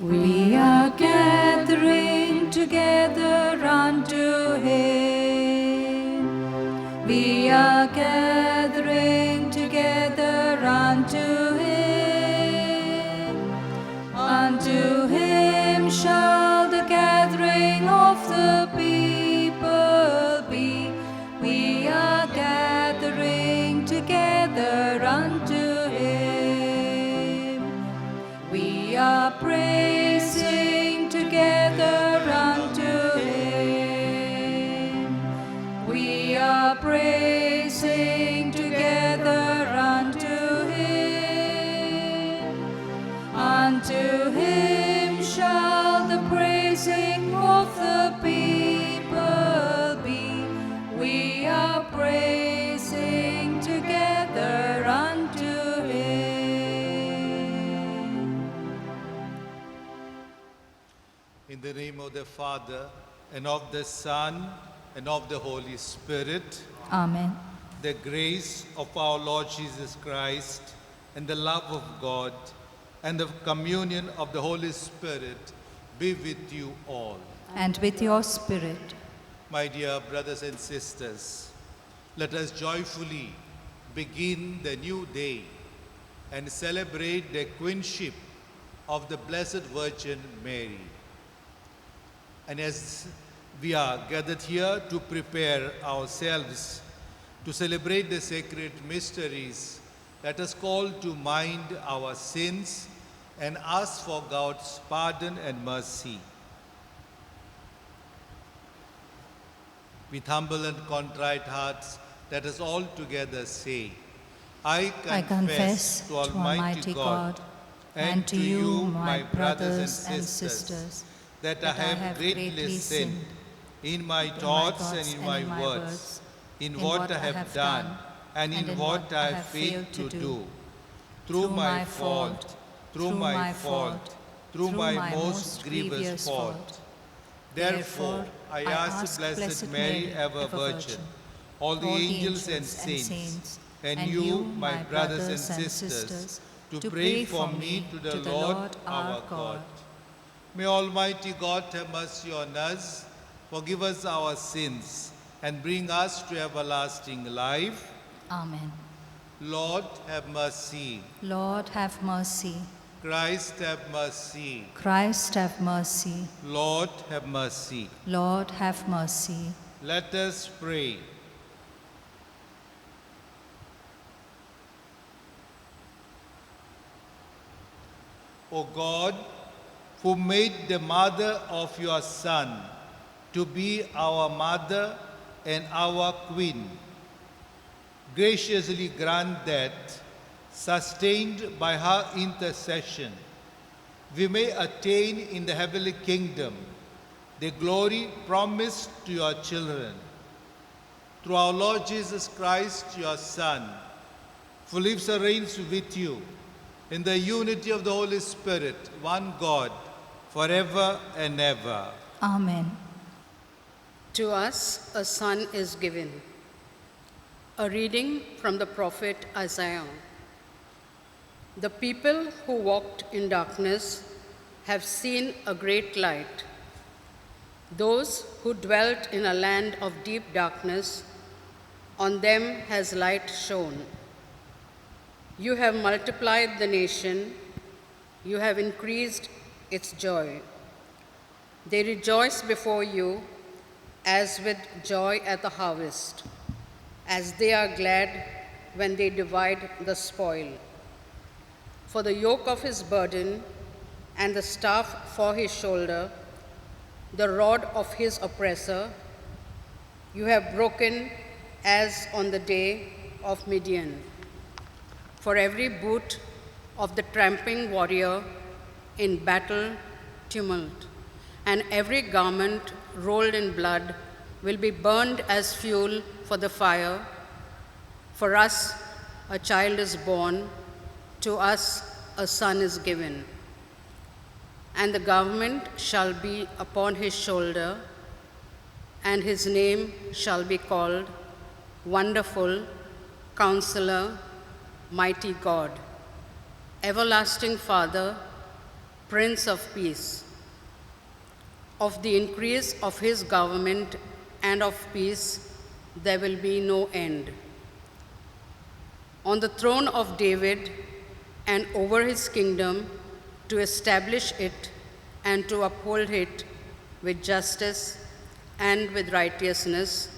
We are gathering together unto Him. We are gathering together unto Him. Unto Him shall the gathering of the people be. We are gathering together unto Him. We are praising together unto Him. We are praising together unto Him. Unto Him shall the praising of the people be. We are praising together unto Him. In the name of the Father, and of the Son, and of the Holy Spirit, Amen. the grace of our Lord Jesus Christ, and the love of God, and the communion of the Holy Spirit be with you all. And with your spirit. My dear brothers and sisters, let us joyfully begin the new day and celebrate the queenship of the Blessed Virgin Mary. And as we are gathered here to prepare ourselves to celebrate the sacred mysteries, let us call to mind our sins and ask for God's pardon and mercy. With humble and contrite hearts, let us all together say, I confess to Almighty God and to you, my brothers and sisters, that I have greatly sinned in my thoughts and in my words, in what I have done and in what I have failed to do, through my fault, through my most grievous fault. Therefore, I ask Blessed Mary, ever Virgin, all the angels and saints, and you, my brothers and sisters, to pray for me to the Lord our God. May Almighty God have mercy on us, forgive us our sins, and bring us to everlasting life. Amen. Lord, have mercy. Lord, have mercy. Christ, have mercy. Christ, have mercy. Lord, have mercy. Lord, have mercy. Let us pray. O God, who made the mother of your Son to be our mother and our queen, graciously grant that, sustained by her intercession, we may attain in the heavenly kingdom the glory promised to your children. Through our Lord Jesus Christ, your Son, who lives and reigns with you in the unity of the Holy Spirit, one God, forever and ever. Amen. To us a son is given. A reading from the prophet Isaiah. The people who walked in darkness have seen a great light. Those who dwelt in a land of deep darkness, on them has light shone. You have multiplied the nation, you have increased its joy. They rejoice before you as with joy at the harvest, as they are glad when they divide the spoil. For the yoke of his burden and the staff for his shoulder, the rod of his oppressor, you have broken as on the day of Midian. For every boot of the tramping warrior in battle tumult, and every garment rolled in blood will be burned as fuel for the fire. For us a child is born, to us a son is given, and the government shall be upon his shoulder, and his name shall be called Wonderful, Counselor, Mighty God, Everlasting Father, Prince of Peace. Of the increase of his government and of peace there will be no end. On the throne of David and over his kingdom, to establish it and to uphold it with justice and with righteousness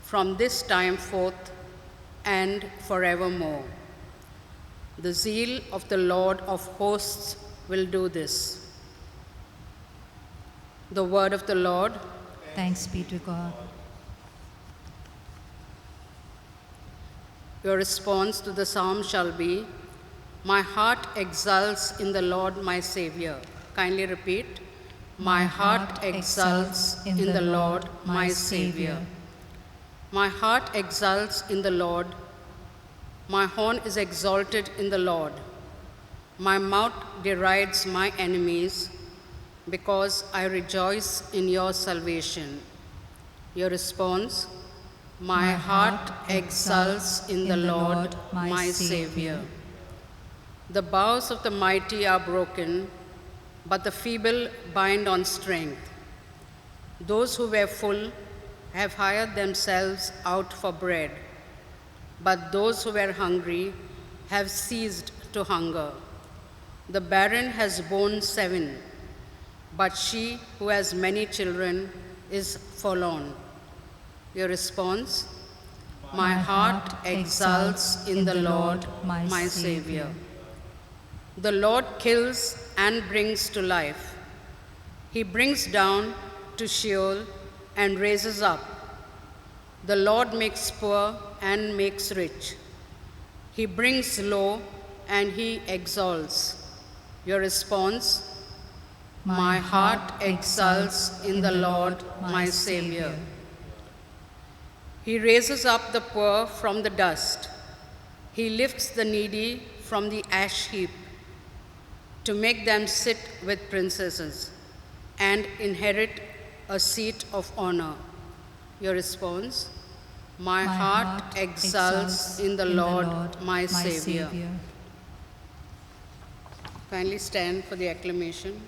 from this time forth and forevermore. The zeal of the Lord of hosts will do this. The word of the Lord. Thanks be to God. Your response to the psalm shall be, "My heart exults in the Lord my Savior." Kindly repeat. My heart exults in the Lord my Savior. My heart exults in the Lord. My horn is exalted in the Lord. My mouth derides my enemies, because I rejoice in your salvation. Your response. My heart exults in the Lord my Savior. The bows of the mighty are broken, but the feeble bind on strength. Those who were full have hired themselves out for bread, but those who were hungry have ceased to hunger. The barren has borne 7, but she who has many children is forlorn. Your response. My heart exults in the Lord my Savior. The Lord kills and brings to life. He brings down to Sheol and raises up. The Lord makes poor and makes rich. He brings low and he exalts. Your response. My heart exults in the Lord my Savior. He raises up the poor from the dust. He lifts the needy from the ash heap, to make them sit with princesses and inherit a seat of honor. Your response. My heart exults in the Lord my Savior. Kindly stand for the acclamation.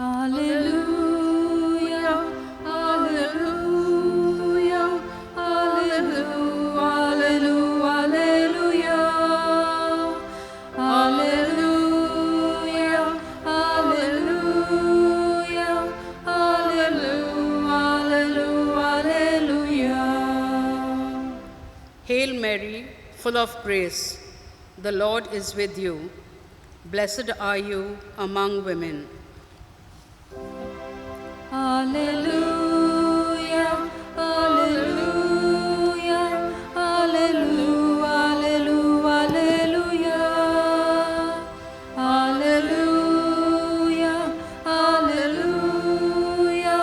Alleluia, alleluia, alleluia, alleluia, alleluia, alleluia, alleluia, alleluia. Hail Mary, full of grace, the Lord is with you. Blessed are you among women. Alleluia, alleluia, alleluia, alleluia, alleluia, alleluia,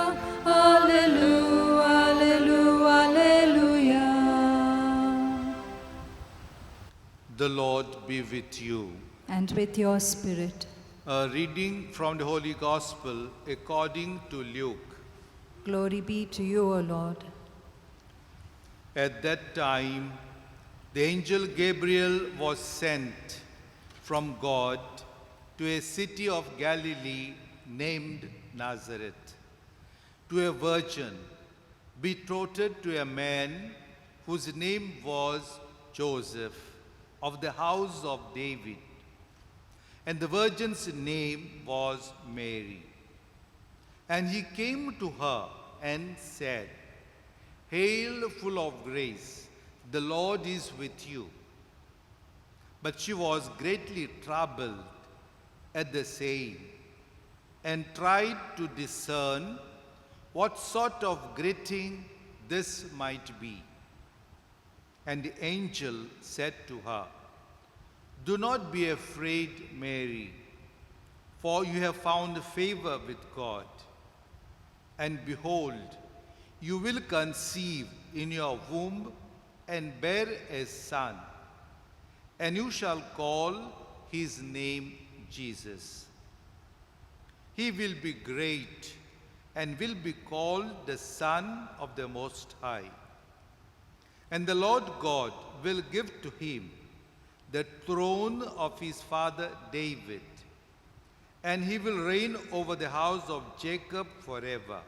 alleluia, alleluia. The Lord be with you. And with your spirit. A reading from the Holy Gospel according to Luke. Glory be to you, O Lord. At that time, the angel Gabriel was sent from God to a city of Galilee named Nazareth, to a virgin betrothed to a man whose name was Joseph, of the house of David. And the virgin's name was Mary. And he came to her and said, Hail, full of grace, the Lord is with you. But she was greatly troubled at the saying, and tried to discern what sort of greeting this might be. And the angel said to her, Do not be afraid, Mary, for you have found favor with God. And behold, you will conceive in your womb and bear a son, and you shall call his name Jesus. He will be great and will be called the Son of the Most High. And the Lord God will give to him the throne of his father David, and he will reign over the house of Jacob forever.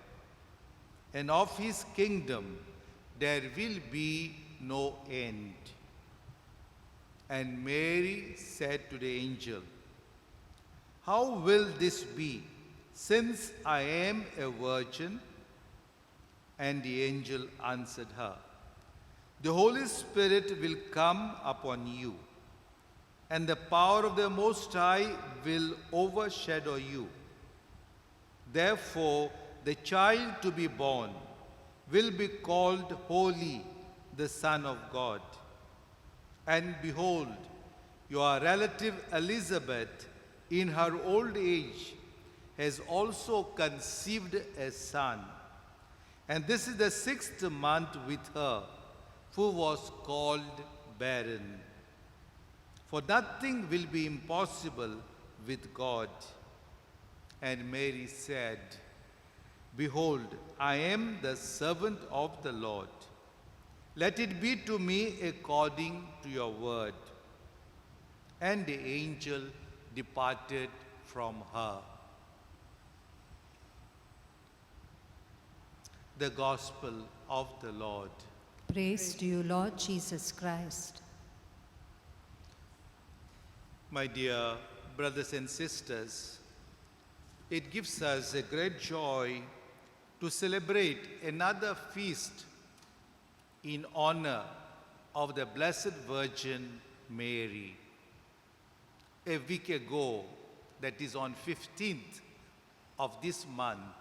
And of his kingdom there will be no end. And Mary said to the angel, "How will this be, since I am a virgin?" And the angel answered her, "The Holy Spirit will come upon you, and the power of the Most High will overshadow you. Therefore, the child to be born will be called Holy, the Son of God. And behold, your relative Elizabeth, in her old age, has also conceived a son. And this is the 6th month with her, who was called barren. For nothing will be impossible with God." And Mary said, "Behold, I am the servant of the Lord. Let it be to me according to your word." And the angel departed from her. The Gospel of the Lord. Praise to you, Lord Jesus Christ. My dear brothers and sisters, it gives us a great joy to celebrate another feast in honor of the Blessed Virgin Mary. A week ago, that is on 15th of this month,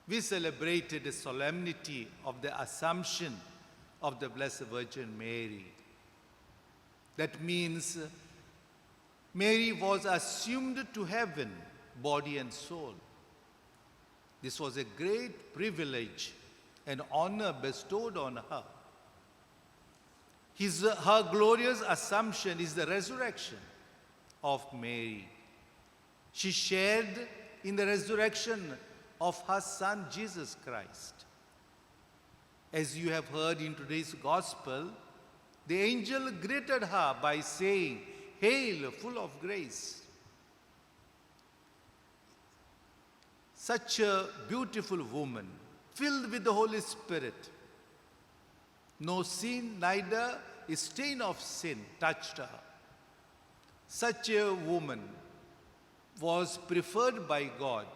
we celebrated the solemnity of the Assumption of the Blessed Virgin Mary. That means Mary was assumed to heaven, body and soul. This was a great privilege and honor bestowed on her. Her glorious assumption is the resurrection of Mary. She shared in the resurrection of her Son, Jesus Christ. As you have heard in today's Gospel, the angel greeted her by saying, "Hail, full of grace." Such a beautiful woman, filled with the Holy Spirit. No sin, neither a stain of sin touched her. Such a woman was preferred by God,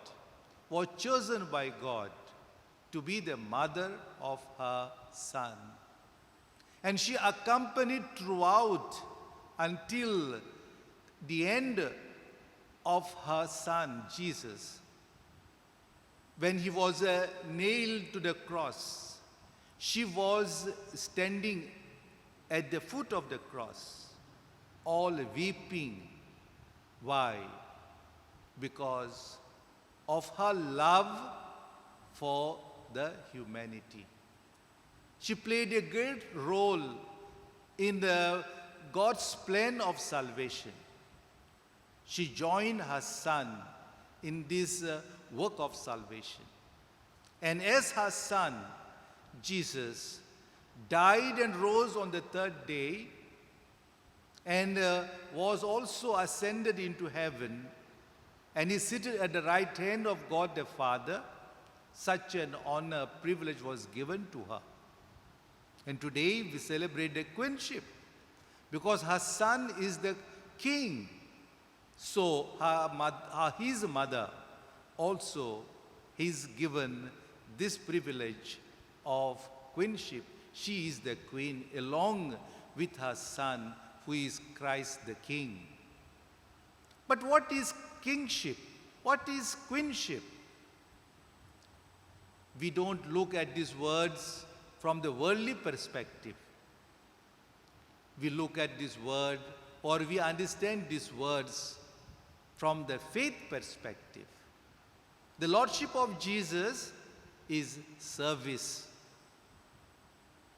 was chosen by God to be the mother of her Son. And she accompanied throughout until the end of her Son, Jesus. When he was nailed to the cross, she was standing at the foot of the cross, all weeping. Why? Because of her love for the humanity. She played a great role in God's plan of salvation. She joined her Son in this work of salvation. And as her Son, Jesus died and rose on the 3rd day and was also ascended into heaven, and is seated at the right hand of God the Father. Such an honor, privilege was given to her. And today we celebrate the queenship because her Son is the king. So his mother also is given this privilege of queenship. She is the queen along with her Son, who is Christ the King. But what is kingship? What is queenship? We don't look at these words from the worldly perspective. We look at this word, or we understand these words from the faith perspective. The Lordship of Jesus is service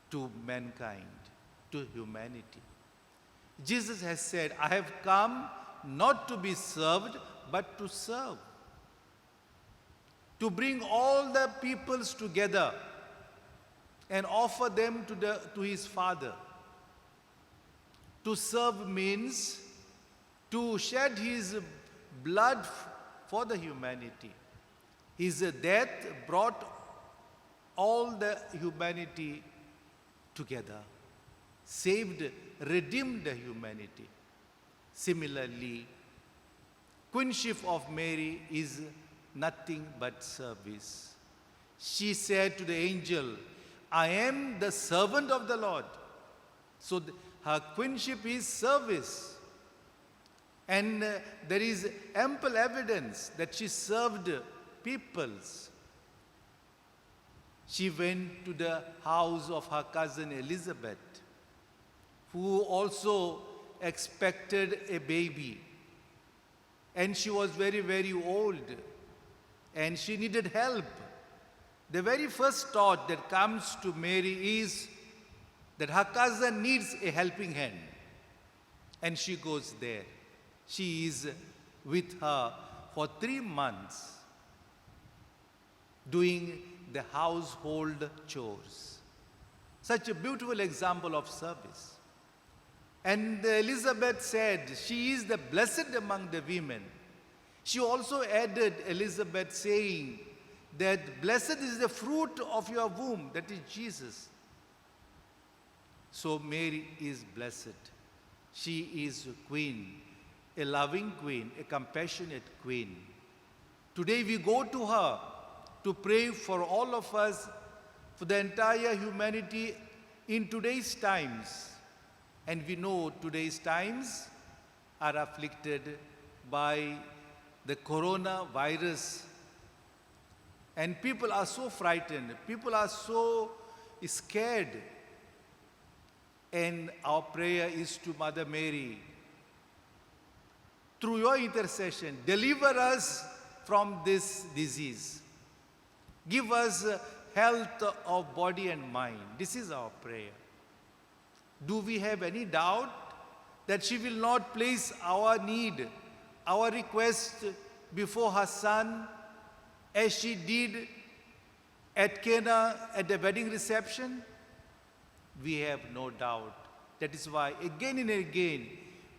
to mankind, to humanity. Jesus has said, "I have come not to be served, but to serve." To bring all the peoples together and offer them to his Father. To serve means to shed his blood for the humanity. His death brought all the humanity together, saved, redeemed the humanity. Similarly, Queenship of Mary is nothing but service. She said to the angel, I am the servant of the Lord. So her queenship is service. And there is ample evidence that she served peoples. She went to the house of her cousin Elizabeth, who also expected a baby. And she was very, very old. And she needed help. The very first thought that comes to Mary is that her cousin needs a helping hand. And she goes there. She is with her for 3 months, doing the household chores. Such a beautiful example of service. And Elizabeth said, she is the blessed among the women. She also added, Elizabeth, saying that blessed is the fruit of your womb, that is Jesus. So Mary is blessed. She is a queen, a loving queen, a compassionate queen. Today we go to her to pray for all of us, for the entire humanity in today's times. And we know today's times are afflicted by the coronavirus. And people are so frightened. People are so scared. And our prayer is to Mother Mary. Through your intercession, deliver us from this disease. Give us health of body and mind. This is our prayer. Do we have any doubt that she will not place our need, our request before her Son, as she did at Cana at the wedding reception? We have no doubt. That is why again and again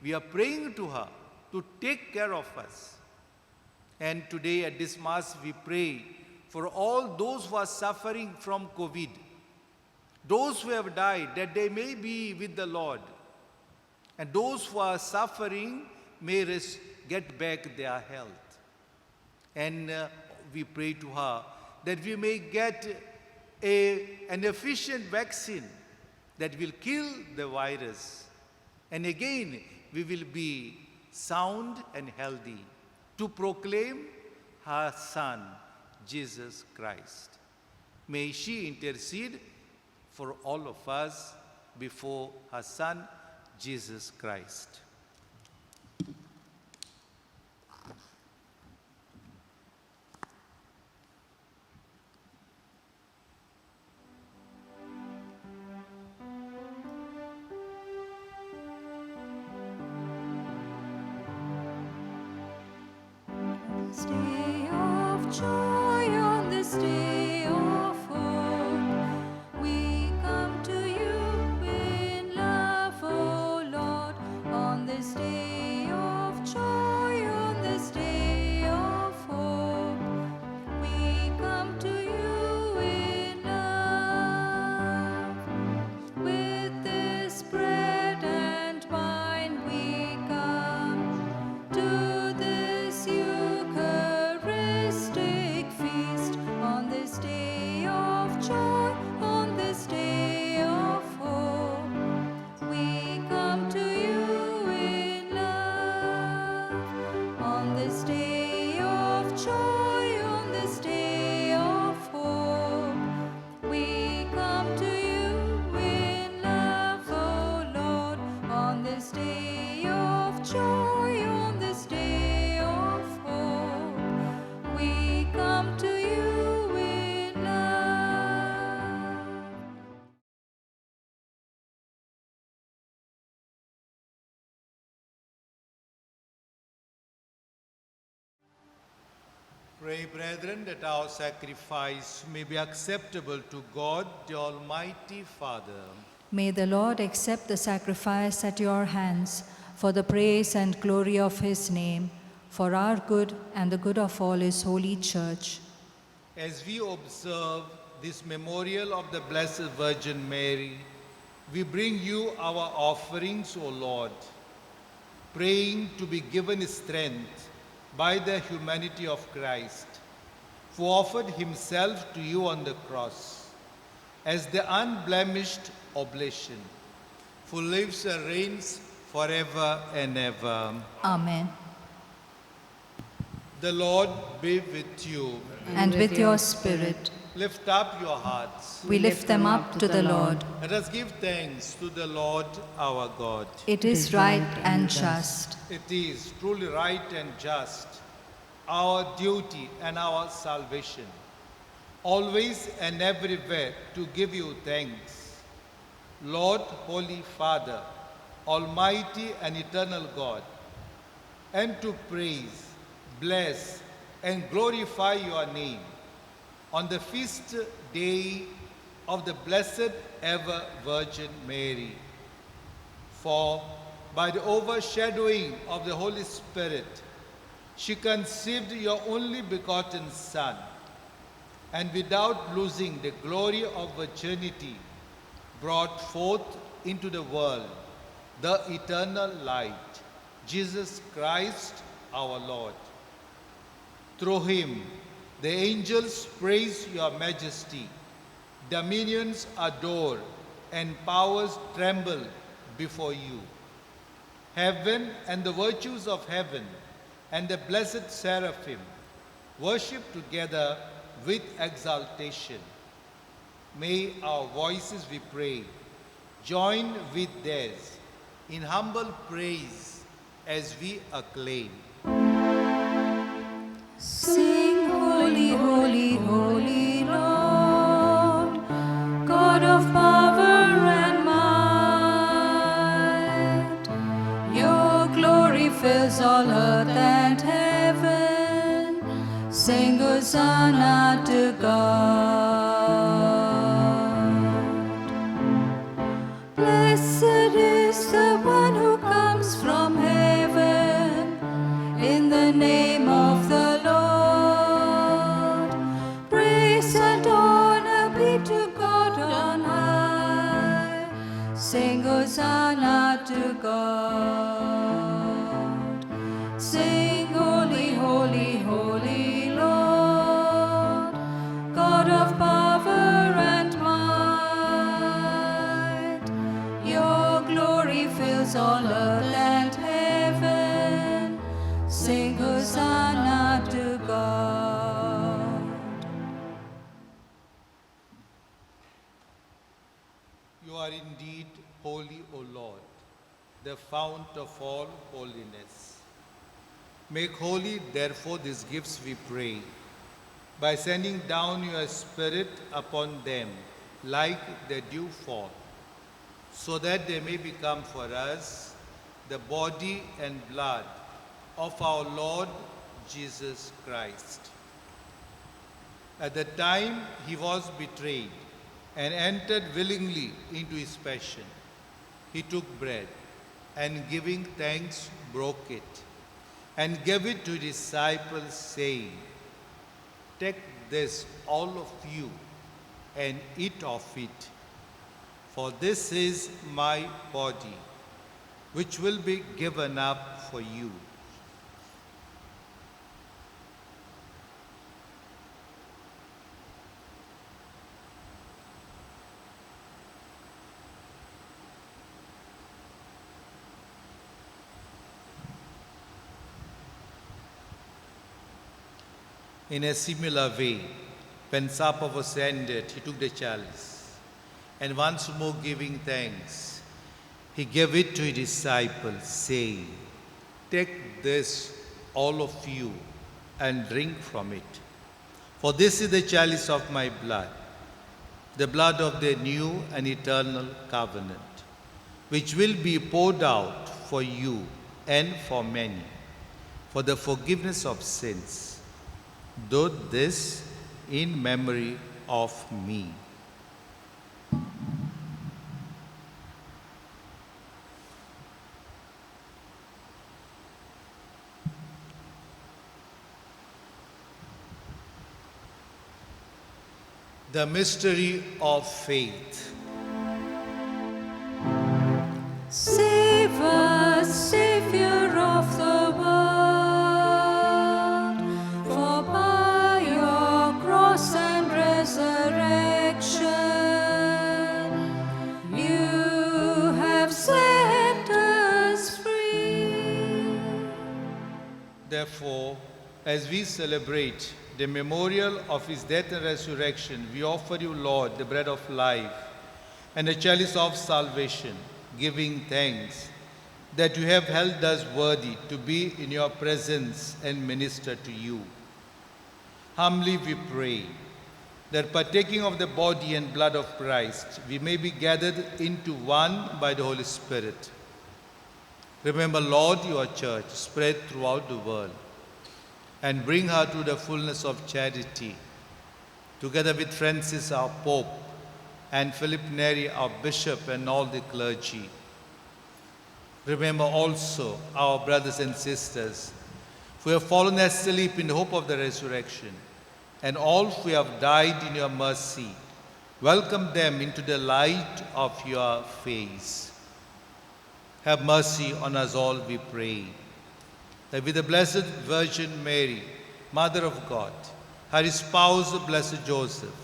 we are praying to her to take care of us. And today at this Mass we pray for all those who are suffering from COVID, those who have died, that they may be with the Lord, and those who are suffering may get back their health. And we pray to her that we may get an efficient vaccine that will kill the virus. And again, we will be sound and healthy to proclaim her Son, Jesus Christ. May she intercede for all of us before her Son, Jesus Christ. This day of joy, on this day of hope, we come to you in love, O Lord. On this day of joy, on this day of hope, we come to you in love. With this bread and wine we come to this Eucharistic feast. On this day of joy, on this day of hope, we come to you in love. On this day of joy, on this day of hope, we come to you in love, O Lord. On this day of joy, on this day of hope, we come to you in love. Pray, brethren, that our sacrifice may be acceptable to God, the Almighty Father. May the Lord accept the sacrifice at your hands for the praise and glory of his name, for our good and the good of all his holy church. As we observe this memorial of the Blessed Virgin Mary, we bring you our offerings, O Lord, praying to be given strength by the humanity of Christ, who offered himself to you on the cross as the unblemished oblation, who lives and reigns forever and ever. Amen. The Lord be with you. And with your spirit, Lift up your hearts. we lift them up to the Lord. Let us give thanks to the Lord our God. It is right and just. It is truly right and just, our duty and our salvation, always and everywhere to give you thanks. Lord, Holy Father, Almighty and eternal God, and to praise, bless, and glorify your name on the feast day of the Blessed Ever Virgin Mary. For by the overshadowing of the Holy Spirit, she conceived your only begotten Son, and without losing the glory of virginity, brought forth into the world the eternal light, Jesus Christ our Lord. Through him, the angels praise your majesty, dominions adore, and powers tremble before you. Heaven and the virtues of heaven and the blessed seraphim worship together with exaltation. May our voices, we pray, join with theirs in humble praise as we acclaim. Sing, holy, holy, holy Lord, God of power and might. Your glory fills all earth and heaven. Sing Hosanna to God. Blessed is the one who comes from heaven, in the name of the Lord. Praise and honor be to God on high. Sing Hosanna to God. Sing, holy, holy, holy Lord, God of power and might. Your glory fills all earth and heaven. Sing Hosanna to God. You are indeed holy, O Lord, the fount of all holiness. Make holy, therefore, these gifts, we pray, by sending down your Spirit upon them like the dew fall, so that they may become for us the body and blood of our Lord Jesus Christ. At the time he was betrayed and entered willingly into his passion, he took bread and giving thanks broke it and gave it to his disciples, saying, "Take this, all of you, and eat of it, for this is my body, which will be given up for you." In a similar way, when supper was ended, he took the chalice, and once more giving thanks, he gave it to his disciples, saying, "Take this, all of you, and drink from it. For this is the chalice of my blood, the blood of the new and eternal covenant, which will be poured out for you and for many, for the forgiveness of sins. Do this in memory of me." The mystery of faith. Save us, Savior of the world, for by your cross and resurrection, you have set us free. Therefore, as we celebrate the memorial of his death and resurrection, we offer you, Lord, the bread of life and the chalice of salvation, giving thanks that you have held us worthy to be in your presence and minister to you. Humbly we pray that partaking of the body and blood of Christ, we may be gathered into one by the Holy Spirit. Remember, Lord, your church spread throughout the world, and bring her to the fullness of charity, together with Francis, our Pope, and Philip Neri, our Bishop, and all the clergy. Remember also our brothers and sisters who have fallen asleep in the hope of the resurrection, and all who have died in your mercy. Welcome them into the light of your face. Have mercy on us all, we pray, that with the Blessed Virgin Mary, Mother of God, her spouse, Blessed Joseph,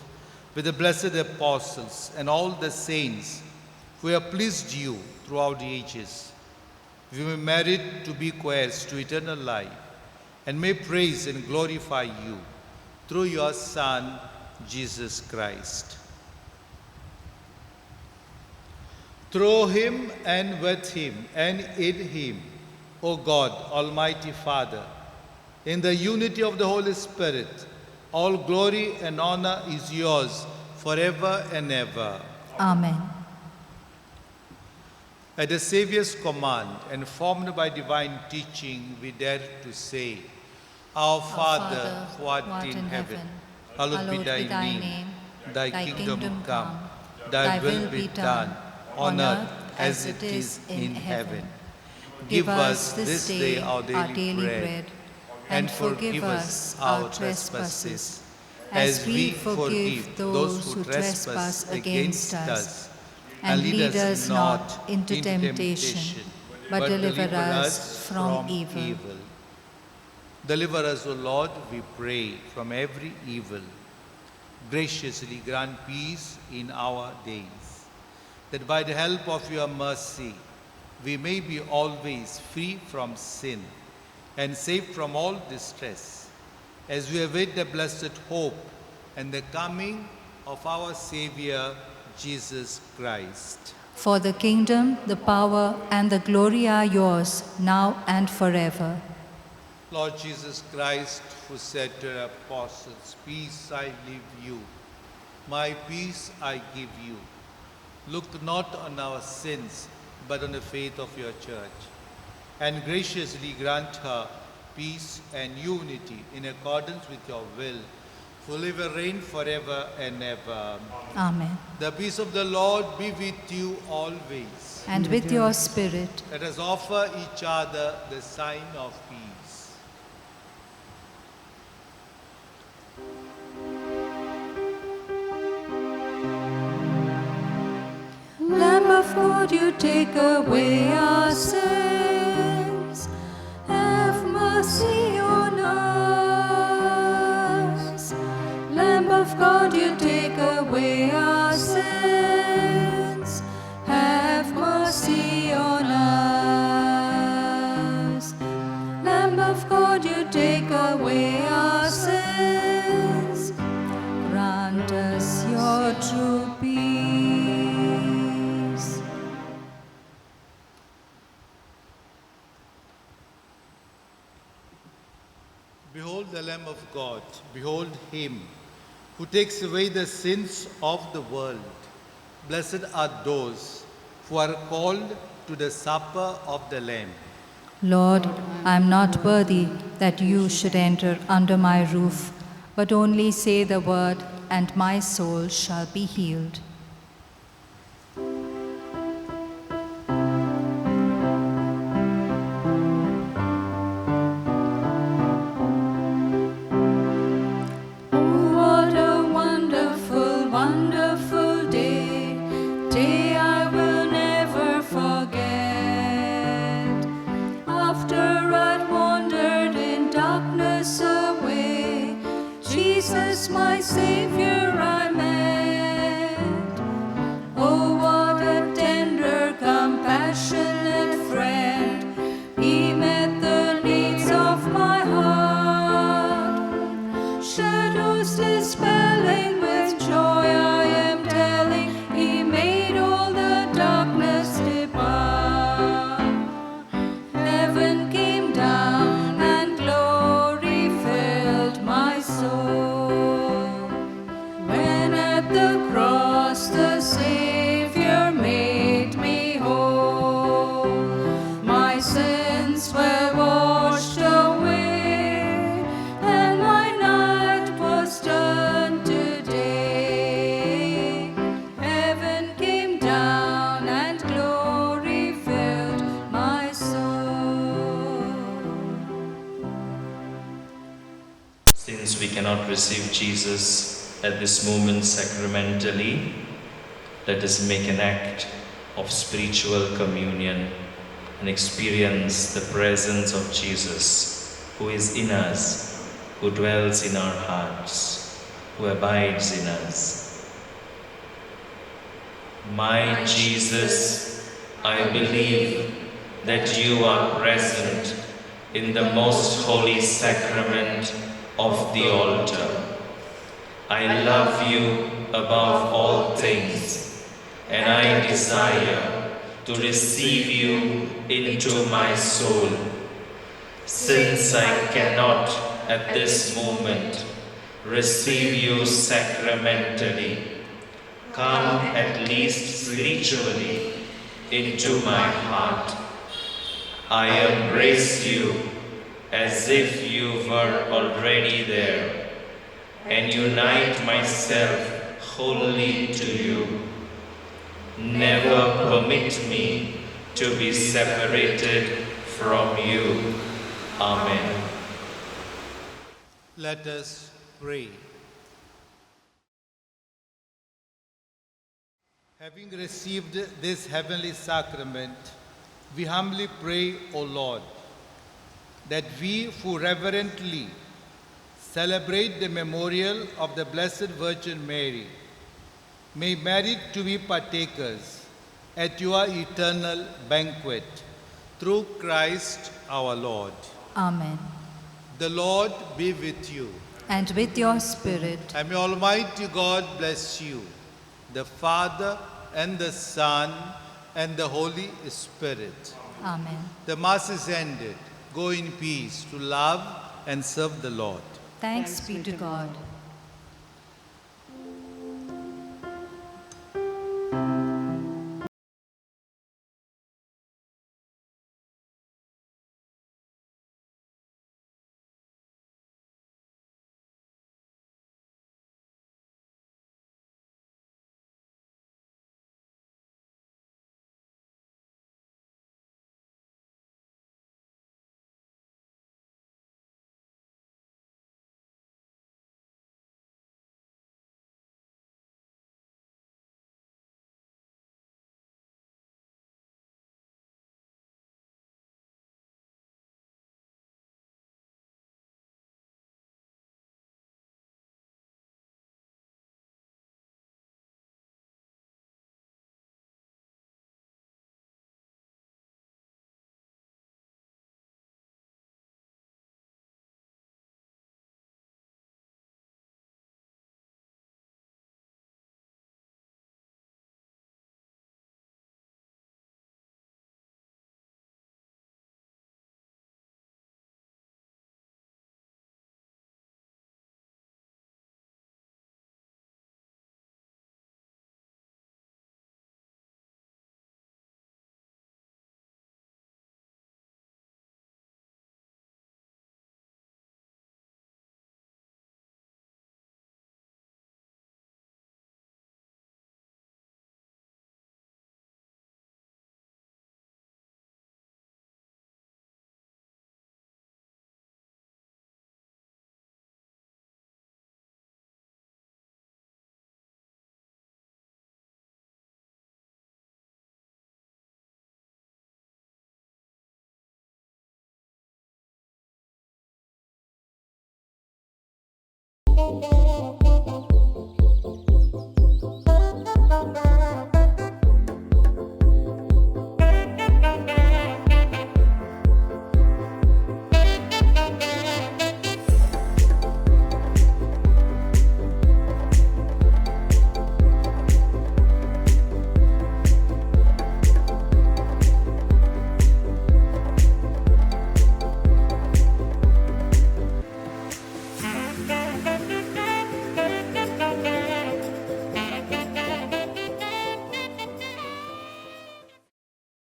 with the blessed apostles and all the saints who have pleased you throughout the ages, we may merit to be heirs to eternal life, and may praise and glorify you through your Son, Jesus Christ. Through him and with him and in him, O God, Almighty Father, in the unity of the Holy Spirit, all glory and honor is yours forever and ever. Amen. At the Saviour's command and formed by divine teaching, we dare to say, Our Father, who art in heaven, hallowed be thy name. Thy kingdom come, thy will be done, on earth as it is in heaven. Give us this day our daily bread, and forgive us our trespasses, as we forgive those who trespass against us. And lead us not into temptation, but deliver us from evil. Deliver us, O Lord, we pray, from every evil. Graciously grant peace in our days, that by the help of your mercy, we may be always free from sin and safe from all distress, as we await the blessed hope and the coming of our Savior, Jesus Christ. For the kingdom, the power, and the glory are yours, now and forever. Lord Jesus Christ, who said to the apostles, Peace I leave you, my peace I give you. Look not on our sins, but on the faith of your church, and graciously grant her peace and unity in accordance with your will, who live and reign forever and ever. Amen. The peace of the Lord be with you always. And with your spirit. Let us offer each other the sign of peace. Lamb of God, you take away our sins. Have mercy on us. Lamb of God, you take away our sins. Have mercy on us. Lamb of God, you take away our sins. Grant us your true peace. Behold the Lamb of God, behold him who takes away the sins of the world. Blessed are those who are called to the supper of the Lamb. Lord, I am not worthy that you should enter under my roof, but only say the word, and my soul shall be healed. What a wonderful Jesus, my Savior, I met. Oh, what a tender, compassionate friend. He met the needs of my heart. Shadows dispelling with joy, I am telling, He made all the darkness depart. Heaven came down and glory filled my soul. When at the cross the Savior made me whole, my sins were washed away, and my night was turned to day. Heaven came down and glory filled my soul. Since we cannot receive Jesus at this moment sacramentally, let us make an act of spiritual communion and experience the presence of Jesus, who is in us, who dwells in our hearts, who abides in us. My Jesus, I believe that you are present in the most holy sacrament of the altar. I love you above all things, and I desire to receive you into my soul. Since I cannot at this moment receive you sacramentally, come at least spiritually into my heart. I embrace you as if you were already there, and unite myself wholly to you. Never permit me to be separated from you. Amen. Let us pray. Having received this heavenly sacrament, we humbly pray, O Lord, that we who reverently celebrate the memorial of the Blessed Virgin Mary may merit to be partakers at your eternal banquet through Christ our Lord. Amen. The Lord be with you. And with your spirit, And may Almighty God bless you, the Father and the Son and the Holy Spirit. Amen. The Mass is ended. Go in peace to love and serve the Lord. Thanks be to God.